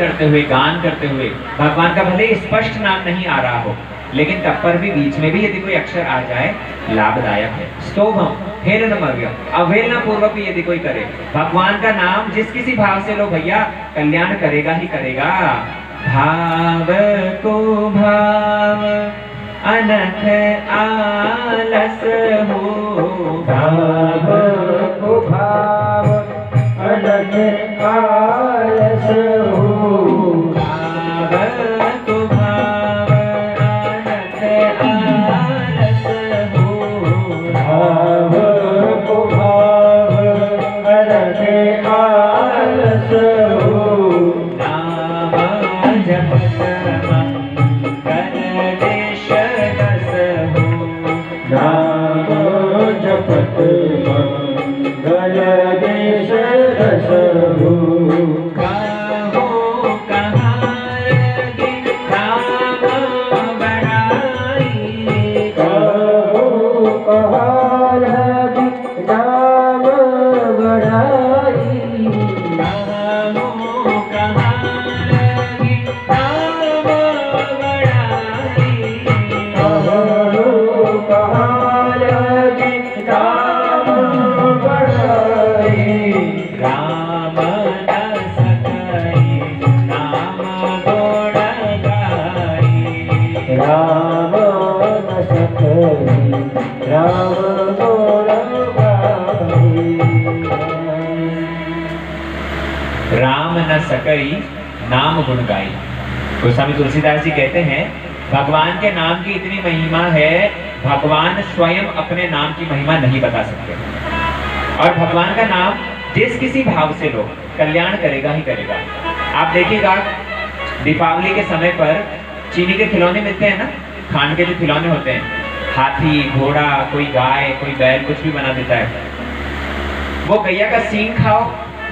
करते हुए, गान करते हुए, भगवान का भले स्पष्ट नाम नहीं आ रहा हो, लेकिन तब पर भी बीच में भी यदि कोई अक्षर आ जाए लाभदायक है। स्तोभम हेरनमव्य, अवहेलना पूर्वक भी यदि कोई करे, भगवान का नाम जिस किसी भाव से लो भैया, कल्याण करेगा ही करेगा। भाव को भाव अनख आलस हो, भाव को भाव अनख आलस हो, भाव को भाव अनख आलस हो, भाव को भाव अनख आलस हो, नाम जपत मंगल देश दस हो, नाम जपत मंगल देश दस हो, कहो कहाँ लगी राम बड़ाई, कहो कहाँ लगी नाम बढ़ाई, कहो कहाँ लगी राम बड़ाई, कहो कहाँ लगी नाम बढ़ाई, राम न सकई नाम गुण गाई, राम न सकई राम गुण गाई, राम न सकई नाम गुण गाई। गोस्वामी तुलसीदास जी कहते हैं भगवान के नाम की इतनी महिमा है, भगवान स्वयं अपने नाम की महिमा नहीं बता सकते। और भगवान का नाम जिस किसी भाव से लो कल्याण करेगा ही करेगा। आप देखिएगा दीपावली के समय पर चीनी के खिलौने मिलते हैं ना, खान के जो खिलौने होते हैं, हाथी घोड़ा, कोई गाय, कोई बैल, कुछ भी बना देता है। वो गैया का सींग खाओ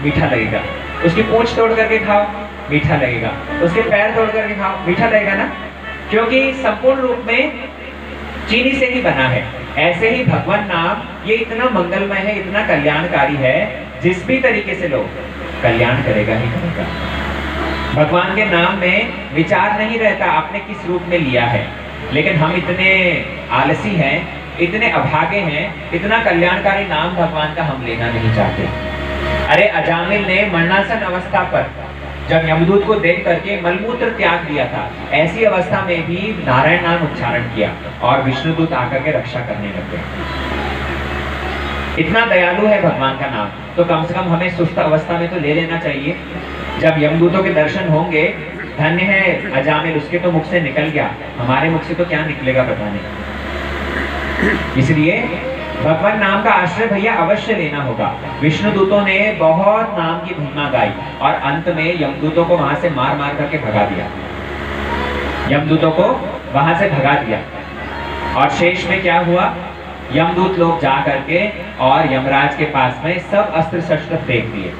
मीठा लगेगा, उसकी पूंछ तोड़ करके खाओ मीठा लगेगा, उसके पैर तोड़ करके खाओ मीठा लगेगा ना, क्योंकि संपूर्ण रूप में चीनी से ही बना है। ऐसे ही भगवान नाम ये इतना मंगलमय है, इतना कल्याणकारी है, जिस भी तरीके से लो कल्याण करेगा ही करेगा। भगवान के नाम में विचार नहीं रहता आपने किस रूप में लिया है, लेकिन हम इतने आलसी हैं, इतने अभागे हैं, इतना कल्याणकारी नाम भगवान का हम लेना नहीं चाहते। अरे अजामिल ने मरणासन अवस्था पर जब यमदूत को देख करके मलमूत्र त्याग दिया था, ऐसी अवस्था में भी नारायण नाम उच्चारण किया और विष्णुदूत आकर के रक्षा करने लगे। इतना दयालु है भगवान का नाम, तो कम से कम हमें सुस्त अवस्था में तो ले लेना चाहिए। जब यमदूतों के दर्शन होंगे, धन्य है अजामिल, उसके तो मुख से निकल गया, हमारे मुख से तो क्या निकलेगा पता नहीं। इसलिए भगवान नाम का आश्रय भैया अवश्य लेना होगा। विष्णुदूतों ने बहुत नाम की महिमा गाई और अंत में यमदूतों को वहां से मार मार करके भगा दिया, यमदूतों को वहां से भगा दिया। और शेष में क्या हुआ, यमदूत लोग जा करके और यमराज के पास में सब अस्त्र शस्त्र फेंक दिए।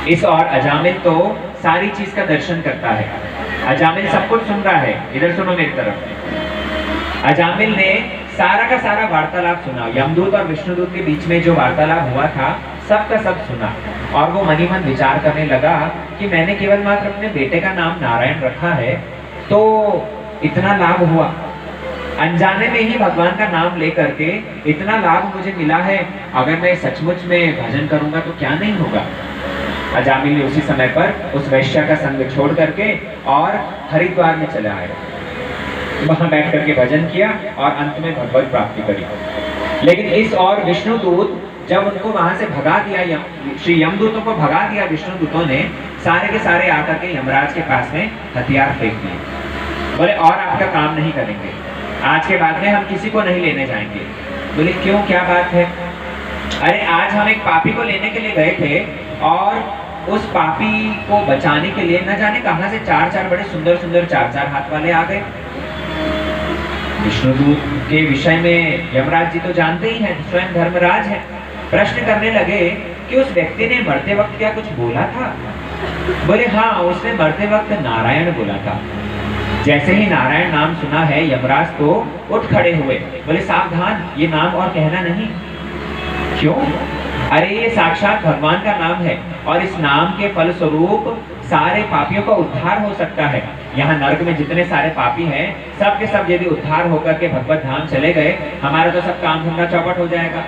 इस और अजामिल तो सारी चीज का दर्शन करता है, अजामिल सब कुछ सुन रहा है। इधर सुनो मेरी तरफ। अजामिल ने सारा का सारा वार्तालाप सुना, यमदूत और विष्णुदूत के बीच में जो वार्तालाप हुआ था सब का सब सुना, और वो मनी मन विचार करने लगा कि मैंने केवल मात्र अपने बेटे का नाम नारायण रखा है तो इतना लाभ हुआ, अनजाने में ही भगवान का नाम लेकर के इतना लाभ मुझे मिला है, अगर मैं सचमुच में भजन करूंगा तो क्या नहीं होगा। अजामिल ने उसी समय पर उस वैश्य का संग छोड़ करके और हरिद्वार में चले आए, वहां बैठ करके भजन किया और अंत में भगवत प्राप्ति करी। लेकिन इस और विष्णुदूत जब उनको वहां से भगा दिया, श्री यमदूतों को भगा दिया विष्णुदूतों ने, सारे के सारे आकर के यमराज के पास में हथियार फेंक दिए। बोले और आपका काम नहीं करेंगे, आज के बाद में हम किसी को नहीं लेने जाएंगे। बोले क्यों, क्या बात है? अरे आज हम एक पापी को लेने के लिए गए थे और उस पापी को बचाने के लिए न जाने कहां से चार चार बड़े सुंदर सुंदर चार चार हाथ वाले आ गए। विष्णुदूत के विषय में यमराज जी तो जानते ही हैं, स्वयं धर्मराज है। प्रश्न करने लगे कि उस व्यक्ति ने मरते वक्त क्या कुछ बोला था? बोले हाँ, उसने मरते वक्त नारायण बोला था। जैसे ही नारायण नाम सुना है यमराज तो उठ खड़े हुए, बोले सावधान, ये नाम और कहना नहीं। क्यों? अरे ये साक्षात भगवान का नाम है और इस नाम के फलस्वरूप सारे पापियों का उद्धार हो सकता है। यहाँ नरक में जितने सारे पापी हैं, सब के सब यदि उद्धार होकर के भगवत धाम चले गए, हमारा तो सब काम धंधा चौपट हो जाएगा।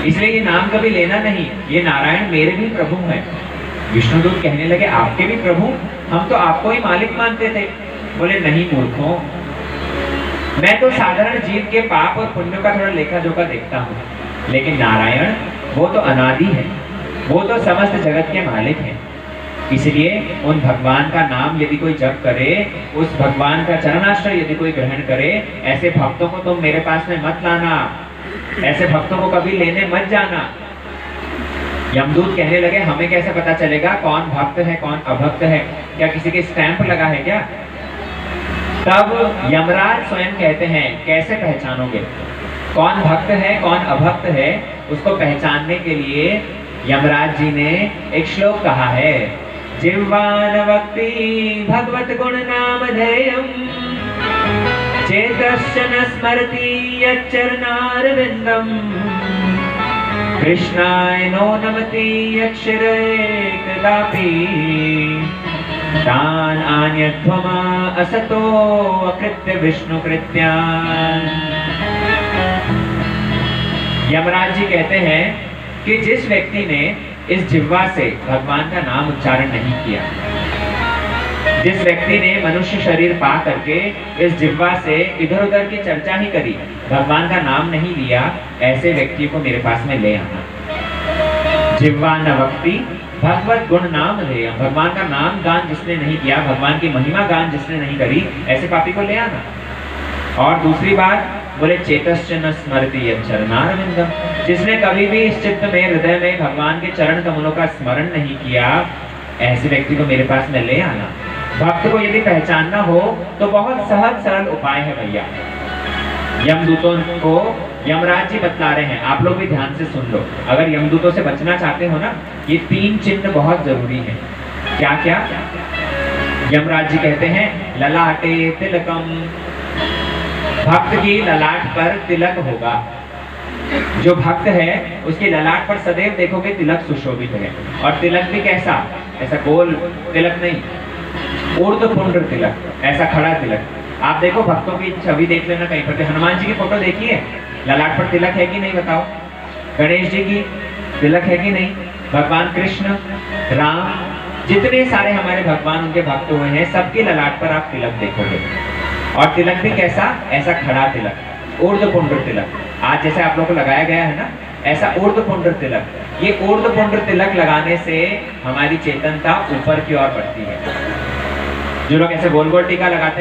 इसलिए ये नाम कभी लेना नहीं। ये नारायण मेरे भी प्रभु हैं। विष्णुदूत कहने लगे, आपके भी प्रभु? हम तो आपको ही मालिक मानते थे। बोले, नहीं मूर्खों, मैं तो साधारण जीव के पाप और पुण्य का थोड़ा लेखा जोखा देखता हूँ, लेकिन नारायण वो तो अनादि है, वो तो समस्त जगत के मालिक हैं। इसलिए उन भगवान का नाम यदि कोई जप करे, उस भगवान का चरणाश्रय यदि कोई ग्रहण करे, ऐसे भक्तों को तुम मेरे पास में मत लाना, ऐसे भक्तों को कभी लेने मत जाना। यमदूत कहने लगे, हमें कैसे पता चलेगा कौन भक्त है कौन अभक्त है? क्या किसी के स्टैंप लगा है क्या? तब यमराज स्वयं कहते हैं, कैसे पहचानोगे कौन भक्त है कौन अभक्त है? उसको पहचानने के लिए यमराज जी ने एक श्लोक कहा है, जिह्वान वक्ति भगवत गुण नाम धेयम चेतश्चन स्मरति यच्चरणारविंदम कृष्णाय नो नमति यक्षिरे कदापि तान आन्यध्वमा असतो अकृत्य विष्णु कृत्यान्। यमराज जी कहते हैं कि जिस व्यक्ति ने इस जिह्वा से भगवान का नाम उच्चारण नहीं किया, जिस व्यक्ति ने मनुष्य शरीर पा करके इस जिह्वा से इधर उधर की चर्चा ही करी, भगवान का नाम नहीं लिया, ऐसे व्यक्ति को मेरे पास में ले आना। जिह्वा न वक्ति भगवत गुण नाम ले, भगवान का नाम गान जिसने नहीं किया, भगवान की महिमा गान जिसने नहीं करी, ऐसे पापी को ले आना। और दूसरी बात बोले, चेतश्चन स्मरति यच्चरणारविंदम, जिसने कभी भी इस चित्त में हृदय में भगवान के चरण कमलों का स्मरण नहीं किया, ऐसे व्यक्ति को मेरे पास में ले आना। भक्त को यदि पहचानना हो तो बहुत सहज सरल उपाय है भैया। यमदूतों को यमराज जी बतला रहे हैं, आप लोग भी ध्यान से सुन लो। अगर यमदूतों से बचना चाहते हो ना, ये 3 चिन्ह बहुत जरूरी है। क्या क्या? यमराज जी कहते हैं, ललाटे तिलकम, भक्त की ललाट पर तिलक होगा। जो भक्त है उसके ललाट पर सदैव देखोगे तिलक सुशोभित है। और तिलक भी कैसा? ऐसा गोल तिलक नहीं, ऊर्ध्वपुंड्र तिलक, ऐसा खड़ा तिलक। आप देखो भक्तों की छवि देख लेना कहीं पर, हनुमान जी की फोटो देखिए, ललाट पर तिलक है कि नहीं बताओ? गणेश जी की तिलक है कि नहीं? भगवान कृष्ण, राम, जितने सारे हमारे भगवान उनके भक्त हुए हैं, सबके ललाट पर आप तिलक देखोगे। और तिलक भी कैसा? ऐसा खड़ा तिलक, ऊर्ध्वपुंड्र तिलक। आज जैसे आप लोग को लगाया गया है ना, ऐसा ऊर्ध्वपुंड्र तिलक। ये ऊर्ध्वपुंड्र तिलक लगाने से हमारी चेतनता ऊपर की ओर बढ़ती है। जो लोग ऐसे गोल गोल टीका लगाते हैं